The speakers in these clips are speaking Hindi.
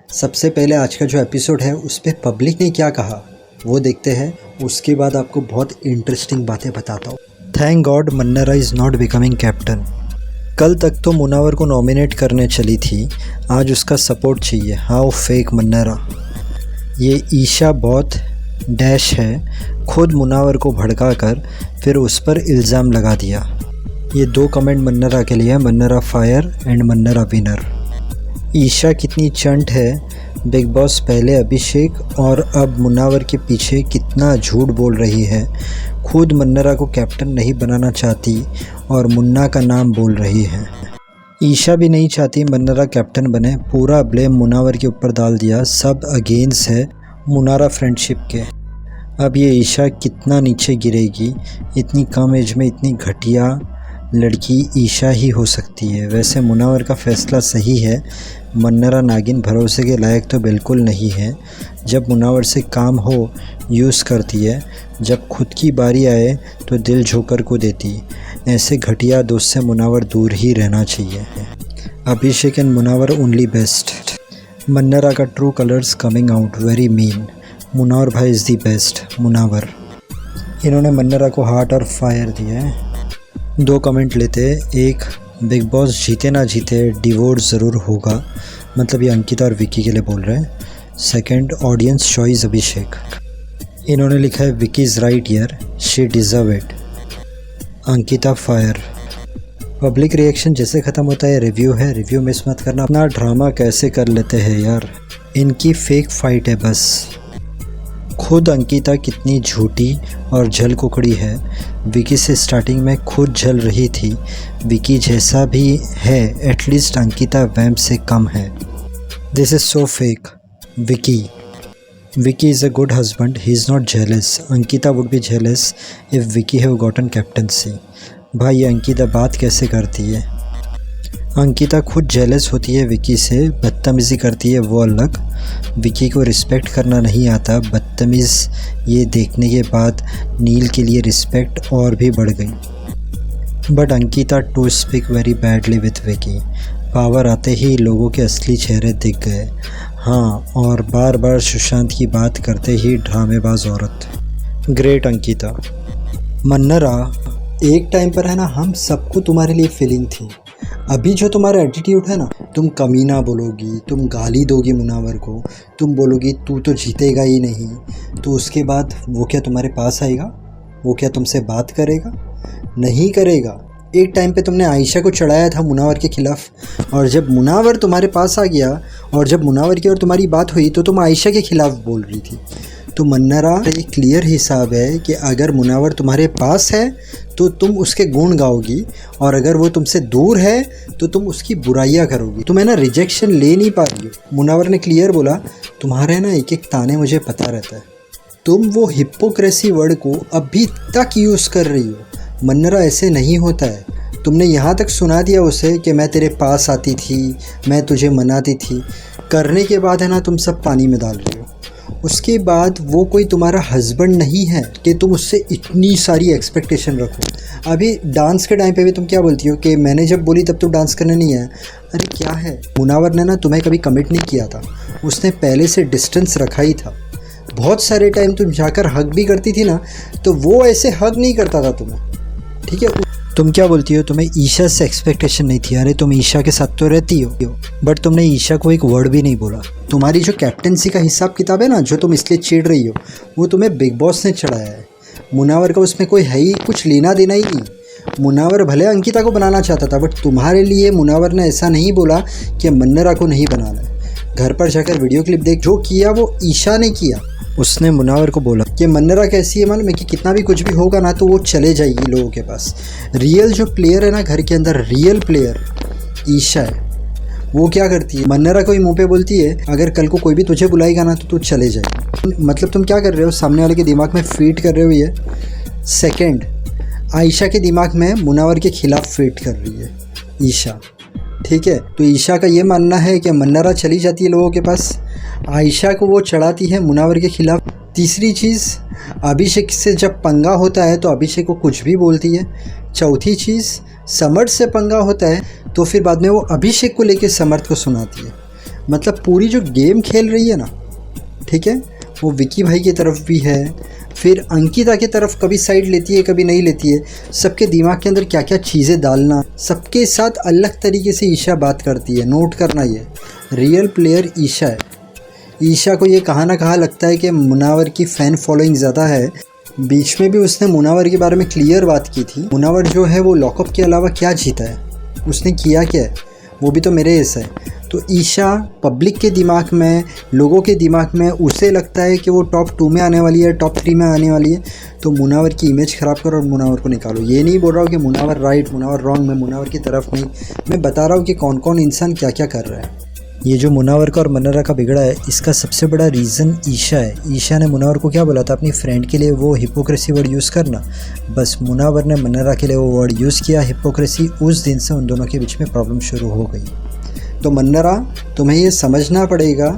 सबसे पहले आज का जो एपिसोड है उस पर पब्लिक ने क्या कहा वो देखते हैं। उसके बाद आपको बहुत इंटरेस्टिंग बातें बताता हूँ। Thank God Mannara is not becoming captain. कल तक तो मुनावर को नॉमिनेट करने चली थी, आज उसका सपोर्ट चाहिए। How fake Mannara. ये ईशा बहुत डैश है, खुद मुनावर को भड़का कर फिर उस पर इल्ज़ाम लगा दिया। ये 2 कमेंट मन्नरा के लिए, मन्नरा फायर एंड मन्नरा विनर। ईशा कितनी चंट है, बिग बॉस पहले अभिषेक और अब मुनावर के पीछे कितना झूठ बोल रही है। खुद मन्नरा को कैप्टन नहीं बनाना चाहती और मुन्ना का नाम बोल रही है। ईशा भी नहीं चाहती मन्नरा कैप्टन बने, पूरा ब्लेम मुनावर के ऊपर डाल दिया। सब अगेंस्ट है मुनारा फ्रेंडशिप के। अब ये ईशा कितना नीचे गिरेगी। इतनी कम एज में इतनी घटिया लड़की ईशा ही हो सकती है। वैसे मुनावर का फ़ैसला सही है, मन्नरा नागिन भरोसे के लायक तो बिल्कुल नहीं है। जब मुनावर से काम हो यूज़ करती है, जब खुद की बारी आए तो दिल झोंकर को देती। ऐसे घटिया दोस्त से मुनावर दूर ही रहना चाहिए। अभिषेक एंड मुनावर ओनली बेस्ट। मन्नरा का true colours coming out, very mean. Munawar भाई इज़ दी बेस्ट। मुनावर इन्होंने मन्नरा को हार्ट और फायर दिया है। 2 कमेंट लेते। एक, बिग बॉस जीते ना जीते डिवोर्स ज़रूर होगा, मतलब ये अंकिता और विकी के लिए बोल रहे हैं। सेकंड, ऑडियंस चॉइस अभिषेक। इन्होंने लिखा है Vicky is right year, she deserve it. Ankita fire. Public reaction जैसे ख़त्म होता है रिव्यू है, रिव्यू मिस मत करना। अपना ड्रामा कैसे कर लेते हैं यार, इनकी फेक फाइट है बस। खुद अंकिता कितनी झूठी और जल कुकड़ी है। विकी से स्टार्टिंग में खुद जल रही थी। विकी जैसा भी है, एटलीस्ट अंकिता वैम्प से कम है। This is so fake. Vicky is a good husband, he is not jealous. Ankita would be jealous if Vicky have gotten captaincy. भाई ये अंकिता बात कैसे करती है। अंकिता खुद जेलस होती है विकी से, बदतमीज़ी करती है वो अलग। विकी को रिस्पेक्ट करना नहीं आता, बदतमीज़। ये देखने के बाद नील के लिए रिस्पेक्ट और भी बढ़ गई। But Ankita to speak very badly with Vicky. Power आते ही लोगों के असली चेहरे दिख गए। हाँ, और बार बार सुशांत की बात करते ही ड्रामेबाज औरत। ग्रेट अंकिता। मन्नरा, एक टाइम पर है ना हम सबको तुम्हारे लिए फीलिंग थी। अभी जो तुम्हारा एटीट्यूड है ना, तुम कमीना बोलोगी, तुम गाली दोगी मुनावर को, तुम बोलोगी तू तो जीतेगा ही नहीं, तो उसके बाद वो क्या तुम्हारे पास आएगा? वो क्या तुमसे बात करेगा? नहीं करेगा। एक टाइम पे तुमने आयशा को चढ़ाया था मुनावर के ख़िलाफ़, और जब मुनावर तुम्हारे पास आ गया और जब मुनावर की और तुम्हारी बात हुई तो तुम आयशा के ख़िलाफ़ बोल रही थी। तो मन्नरा, एक क्लियर हिसाब है कि अगर मुनावर तुम्हारे पास है तो तुम उसके गुण गाओगी, और अगर वो तुमसे दूर है तो तुम उसकी बुराइयां करोगी। तुम है ना रिजेक्शन ले नहीं पा रही हो। मुनावर ने क्लियर बोला, तुम्हारे ना एक एक ताने मुझे पता रहता है। तुम वो हिपोक्रेसी वर्ड को अभी तक यूज़ कर रही हो। मन्नरा, ऐसे नहीं होता है। तुमने यहाँ तक सुना दिया उसे कि मैं तेरे पास आती थी, मैं तुझे मनाती थी। करने के बाद है ना तुम सब पानी में डाल रही हो। उसके बाद वो कोई तुम्हारा हस्बैंड नहीं है कि तुम उससे इतनी सारी एक्सपेक्टेशन रखो। अभी डांस के टाइम पे भी तुम क्या बोलती हो कि मैंने जब बोली तब तो डांस करने नहीं आया। अरे क्या है, मुनावर ने ना तुम्हें कभी कमिट नहीं किया था, उसने पहले से डिस्टेंस रखा ही था। बहुत सारे टाइम तुम जाकर हग भी करती थी ना, तो वो ऐसे हग नहीं करता था तुम्हें, ठीक है। तुम क्या बोलती हो, तुम्हें ईशा से एक्सपेक्टेशन नहीं थी। अरे तुम ईशा के साथ तो रहती हो, बट तुमने ईशा को एक वर्ड भी नहीं बोला। तुम्हारी जो कैप्टनसी का हिसाब किताब है ना, जो तुम इसलिए चिढ़ रही हो, वो तुम्हें बिग बॉस ने चढ़ाया है। मुनावर का उसमें कोई है ही कुछ लेना देना ही नहीं। मुनावर भले अंकिता को बनाना चाहता था, बट तुम्हारे लिए मुनावर ने ऐसा नहीं बोला कि मन्नरा को नहीं बनाना है। घर पर जाकर वीडियो क्लिप देख, जो किया वो ईशा ने किया। उसने मुनावर को बोला कि मन्नरा कैसी है मालूम है, कि कितना भी कुछ भी होगा ना तो वो चले जाएगी लोगों के पास। रियल जो प्लेयर है ना घर के अंदर, रियल प्लेयर ईशा है। वो क्या करती है, मन्नरा को ही मुंह पे बोलती है अगर कल को कोई भी तुझे बुलाएगा ना तो तू चले जाए। मतलब तुम क्या कर रहे हो, सामने वाले के दिमाग में फीड कर रहे हो ये। सेकंड, आयशा के दिमाग में मुनावर के खिलाफ फीड कर रही है ईशा, ठीक है। तो ईशा का ये मानना है कि मन्नरा चली जाती है लोगों के पास, आयशा को वो चढ़ाती है मुनावर के खिलाफ। तीसरी चीज़, अभिषेक से जब पंगा होता है तो अभिषेक को कुछ भी बोलती है। चौथी चीज़, समर्थ से पंगा होता है तो फिर बाद में वो अभिषेक को लेके समर्थ को सुनाती है। मतलब पूरी जो गेम खेल रही है ना, ठीक है, वो विकी भाई की तरफ भी है, फिर अंकिता की तरफ कभी साइड लेती है कभी नहीं लेती है। सबके दिमाग के अंदर क्या क्या चीज़ें डालना, सबके साथ अलग तरीके से ईशा बात करती है। नोट करना, ये रियल प्लेयर ईशा है। ईशा को ये कहाँ ना कहाँ लगता है कि मुनावर की फ़ैन फॉलोइंग ज़्यादा है। बीच में भी उसने मुनावर के बारे में क्लियर बात की थी। मुनावर जो है वो लॉकअप के अलावा क्या जीता है, उसने किया क्या है, वो भी तो मेरे जैसा है। तो ईशा पब्लिक के दिमाग में, लोगों के दिमाग में उसे लगता है कि वो टॉप 2 में आने वाली है, टॉप 3 में आने वाली है। तो मुनावर की इमेज ख़राब करो और मुनावर को निकालो। ये नहीं बोल रहा हूँ कि मुनावर राइट मुनावर रॉन्ग, मैं मुनावर की तरफ नहीं, मैं बता रहा हूँ कि कौन कौन इंसान क्या क्या कर रहा है। ये जो मुनावर का और मन्नरा का बिगड़ा है, इसका सबसे बड़ा रीज़न ईशा है। ईशा ने मुनावर को क्या बोला था, अपनी फ्रेंड के लिए वो हिपोक्रेसी वर्ड यूज़ करना। बस मुनावर ने मन्नरा के लिए वो वर्ड यूज़ किया हिपोक्रेसी। उस दिन से उन दोनों के बीच में प्रॉब्लम शुरू हो गई। तो मन्नरा, तुम्हें ये समझना पड़ेगा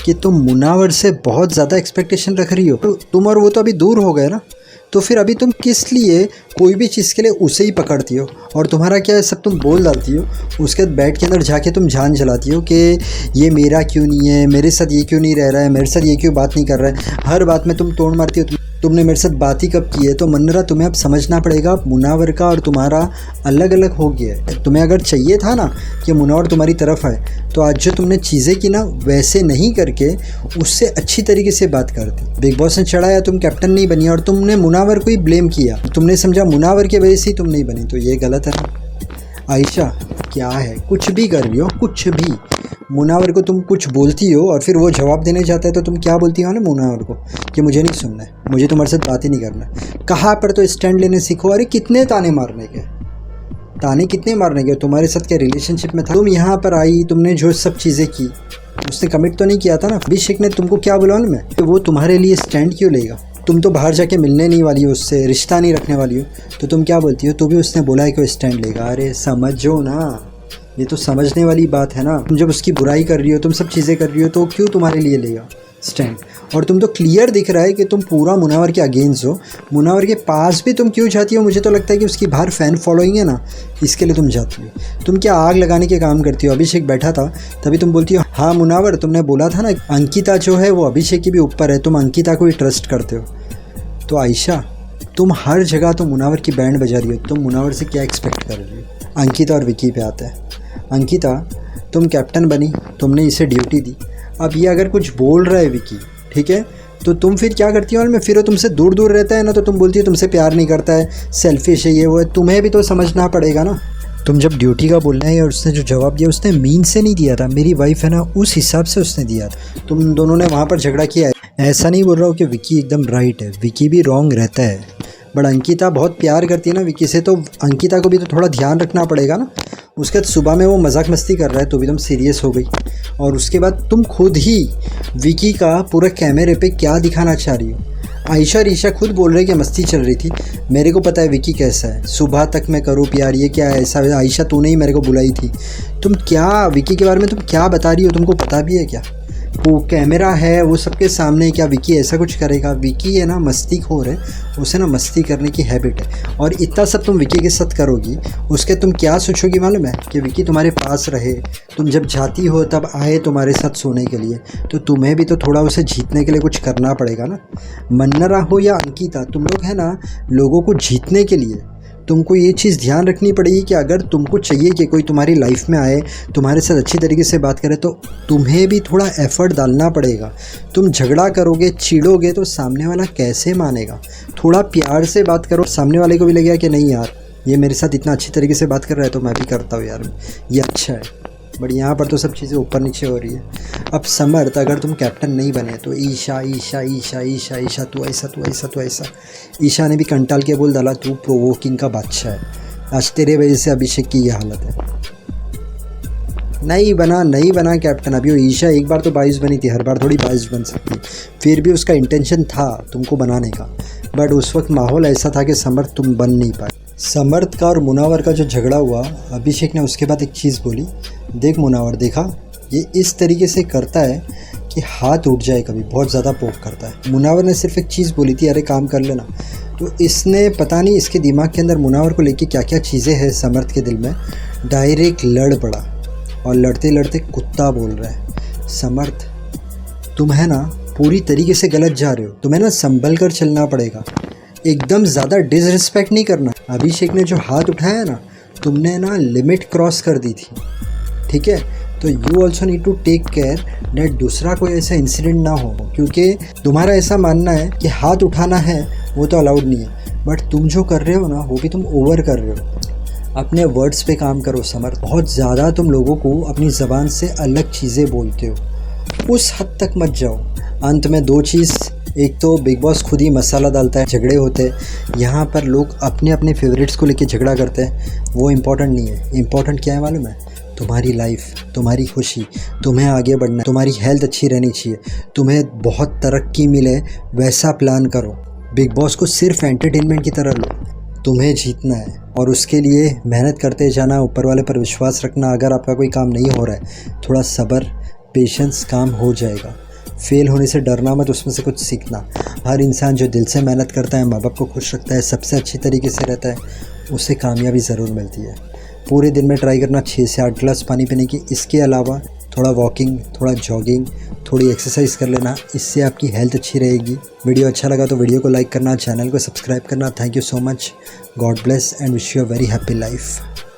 कि तुम मुनावर से बहुत ज़्यादा एक्सपेक्टेशन रख रही हो। तो तुम और वो तो अभी दूर हो गए ना, तो फिर अभी तुम किस लिए कोई भी चीज़ के लिए उसे ही पकड़ती हो। और तुम्हारा क्या है, सब तुम बोल डालती हो, उसके बाद बेड के अंदर जाके तुम जान जलाती हो कि ये मेरा क्यों नहीं है, मेरे साथ ये क्यों नहीं रह रहा है, मेरे साथ ये क्यों बात नहीं कर रहा है। हर बात में तुम तोड़ मारती हो, तुमने मेरे साथ बात ही कब की है। तो मन्नरा, तुम्हें अब समझना पड़ेगा मुनावर का और तुम्हारा अलग अलग हो गया है। तुम्हें अगर चाहिए था ना कि मुनावर तुम्हारी तरफ आए, तो आज जो तुमने चीज़ें की ना, वैसे नहीं करके उससे अच्छी तरीके से बात करती। बिग बॉस ने चढ़ाया, तुम कैप्टन नहीं बनी और तुमने मुनावर को ही ब्लेम किया। तुमने समझा मुनावर की वजह से ही तुम नहीं बनी, तो ये गलत है ना। आयशा क्या है, कुछ भी कर रही हो, कुछ भी, मुनावर को तुम कुछ बोलती हो और फिर वो जवाब देने जाता है तो तुम क्या बोलती हो ना मुनावर को कि मुझे नहीं सुनना है, मुझे तुम्हारे साथ बात ही नहीं करना है। कहाँ पर तो स्टैंड लेने सीखो। अरे कितने ताने मारने के, ताने कितने मारने के, तुम्हारे साथ क्या रिलेशनशिप में था। तुम यहाँ पर आई, तुमने जो सब चीज़ें की, उसने कमिट तो नहीं किया था ना। अभिषेक ने तुमको क्या बोला उनमें, वो तुम्हारे लिए स्टैंड क्यों लेगा। तुम तो बाहर जाके मिलने नहीं वाली हो उससे, रिश्ता नहीं रखने वाली हो, तो तुम क्या बोलती हो, तो भी उसने बोला है कि वो स्टैंड लेगा। अरे समझो ना, ये तो समझने वाली बात है ना। तुम जब उसकी बुराई कर रही हो, तुम सब चीज़ें कर रही हो, तो क्यों तुम्हारे लिए लेगा स्टैंड। और तुम तो क्लियर दिख रहा है कि तुम पूरा मुनावर के अगेंस्ट हो। मुनावर के पास भी तुम क्यों जाती हो, मुझे तो लगता है कि उसकी बाहर फ़ैन फॉलोइंग है ना, इसके लिए तुम जाती हो। तुम क्या आग लगाने के काम करती हो। अभिषेक बैठा था तभी तुम बोलती हो हाँ मुनावर, तुमने बोला था ना अंकिता जो है वो अभिषेक की भी ऊपर है, तुम अंकिता को ही ट्रस्ट करते हो। तो आयशा, तुम हर जगह तो मुनावर की बैंड बजा रही हो, तुम मुनावर से क्या एक्सपेक्ट कर रही हो। अंकिता और विकी पे आता है। अंकिता, तुम कैप्टन बनी, तुमने इसे ड्यूटी दी। अब ये अगर कुछ बोल रहा है विकी, ठीक है, तो तुम फिर क्या करती हो, में फिर वो तुमसे दूर दूर रहता है ना, तो तुम बोलती हो तुमसे प्यार नहीं करता है, सेल्फिश है, ये वो है। तुम्हें भी तो समझना पड़ेगा ना। तुम जब ड्यूटी का बोलना है, और उसने जो जवाब दिया उसने मीन से नहीं दिया था, मेरी वाइफ है ना उस हिसाब से उसने दिया था। तुम दोनों ने वहाँ पर झगड़ा किया है। ऐसा नहीं बोल रहा हूँ कि विकी एकदम राइट है, विकी भी रॉन्ग रहता है, बट अंकिता बहुत प्यार करती है ना विकी से, तो अंकिता को भी तो थोड़ा ध्यान रखना पड़ेगा ना। उसके बाद सुबह में वो मजाक मस्ती कर रहा है तो भी तुम सीरियस हो गई, और उसके बाद तुम खुद ही विकी का पूरा कैमरे पे क्या दिखाना चाह रही हो। आयशा और ईशा खुद बोल रहे कि मस्ती चल रही थी, मेरे को पता है विकी कैसा है, सुबह तक मैं करूँ प्यार, ये क्या है ऐसा। आयशा तूने ही मेरे को बुलाई थी, तुम क्या विकी के बारे में तुम क्या बता रही हो, तुमको पता भी है क्या। वो कैमरा है, वो सबके सामने, क्या विकी ऐसा कुछ करेगा। विकी है ना मस्तीखोर है, उसे ना मस्ती करने की हैबिट है, और इतना सब तुम विकी के साथ करोगी, उसके तुम क्या सोचोगी मालूम है, कि विकी तुम्हारे पास रहे, तुम जब जाती हो तब आए तुम्हारे साथ सोने के लिए, तो तुम्हें भी तो थोड़ा उसे जीतने के लिए कुछ करना पड़ेगा ना। मन्नरा हो या अंकिता, तुम लोग है ना लोगों को जीतने के लिए तुमको ये चीज़ ध्यान रखनी पड़ेगी कि अगर तुमको चाहिए कि कोई तुम्हारी लाइफ में आए, तुम्हारे साथ अच्छी तरीके से बात करे, तो तुम्हें भी थोड़ा एफर्ट डालना पड़ेगा। तुम झगड़ा करोगे, चिढ़ोगे, तो सामने वाला कैसे मानेगा। थोड़ा प्यार से बात करो, सामने वाले को भी लगेगा कि नहीं यार ये मेरे साथ इतना अच्छी तरीके से बात कर रहा है तो मैं भी करता हूँ यार, ये अच्छा है। बट यहाँ पर तो सब चीज़ें ऊपर नीचे हो रही है। अब समर्थ, अगर तुम कैप्टन नहीं बने तो ईशा ईशा ईशा ईशा ईशा तू ऐसा तू ऐसा तू ऐसा। ईशा ने भी कंटाल के बोल डाला तू प्रोवोकिंग का बादशाह है, आज तेरे वजह से अभिषेक की ये हालत है। नहीं बना कैप्टन। अभी वो ईशा एक बार तो 22 बनी थी, हर बार थोड़ी 22 बन सकती, फिर भी उसका इंटेंशन था तुमको बनाने का, बट उस वक्त माहौल ऐसा था कि समर्थ तुम बन नहीं पाए। समर्थ का और मुनावर का जो झगड़ा हुआ, अभिषेक ने उसके बाद एक चीज़ बोली, देख मुनावर, देखा ये इस तरीके से करता है कि हाथ उठ जाए, कभी बहुत ज़्यादा पोक करता है। मुनावर ने सिर्फ एक चीज़ बोली थी, अरे काम कर लेना, तो इसने पता नहीं इसके दिमाग के अंदर मुनावर को लेके क्या क्या चीज़ें हैं समर्थ के दिल में, डायरेक्ट लड़ पड़ा, और लड़ते लड़ते कुत्ता बोल रहा है। समर्थ, तुम है ना पूरी तरीके से गलत जा रहे हो। तुम्हें ना संभल कर चलना पड़ेगा, एकदम ज़्यादा डिसरिस्पेक्ट नहीं करना। अभिषेक ने जो हाथ उठाया ना, तुमने ना लिमिट क्रॉस कर दी थी, ठीक है। तो you also need to take care that दूसरा कोई ऐसा इंसिडेंट ना हो, क्योंकि तुम्हारा ऐसा मानना है कि हाथ उठाना है वो तो अलाउड नहीं है, बट तुम जो कर रहे हो ना वो भी तुम ओवर कर रहे हो। अपने वर्ड्स पे काम करो समर्थ। बहुत ज़्यादा तुम लोगों को अपनी ज़बान से अलग चीज़ें बोलते हो, उस हद तक मत जाओ। अंत में दो चीज़, एक तो बिग बॉस खुद ही मसाला डालता है, झगड़े होते हैं, यहाँ पर लोग अपने अपने फेवरेट्स को लेके झगड़ा करते हैं, वो इम्पोर्टेंट नहीं है। इम्पोर्टेंट क्या है मालूम है? तुम्हारी लाइफ, तुम्हारी खुशी, तुम्हें आगे बढ़ना है, तुम्हारी हेल्थ अच्छी रहनी चाहिए, तुम्हें बहुत तरक्की मिले, वैसा प्लान करो। बिग बॉस को सिर्फ एंटरटेनमेंट की तरह लो। तुम्हें जीतना है और उसके लिए मेहनत करते जाना, ऊपर वाले पर विश्वास रखना। अगर आपका कोई काम नहीं हो रहा है, थोड़ा सब्र, पेशेंस, काम हो जाएगा। फेल होने से डरना मत, उसमें से कुछ सीखना। हर इंसान जो दिल से मेहनत करता है, माँ बाप को खुश रखता है, सबसे अच्छी तरीके से रहता है, उसे कामयाबी ज़रूर मिलती है। पूरे दिन में ट्राई करना 6 से 8 गिलास पानी पीने की। इसके अलावा थोड़ा वॉकिंग, थोड़ा जॉगिंग, थोड़ी एक्सरसाइज कर लेना, इससे आपकी हेल्थ अच्छी रहेगी। वीडियो अच्छा लगा तो वीडियो को लाइक करना, चैनल को सब्सक्राइब करना। Thank you so much, God bless and wish you a very happy life.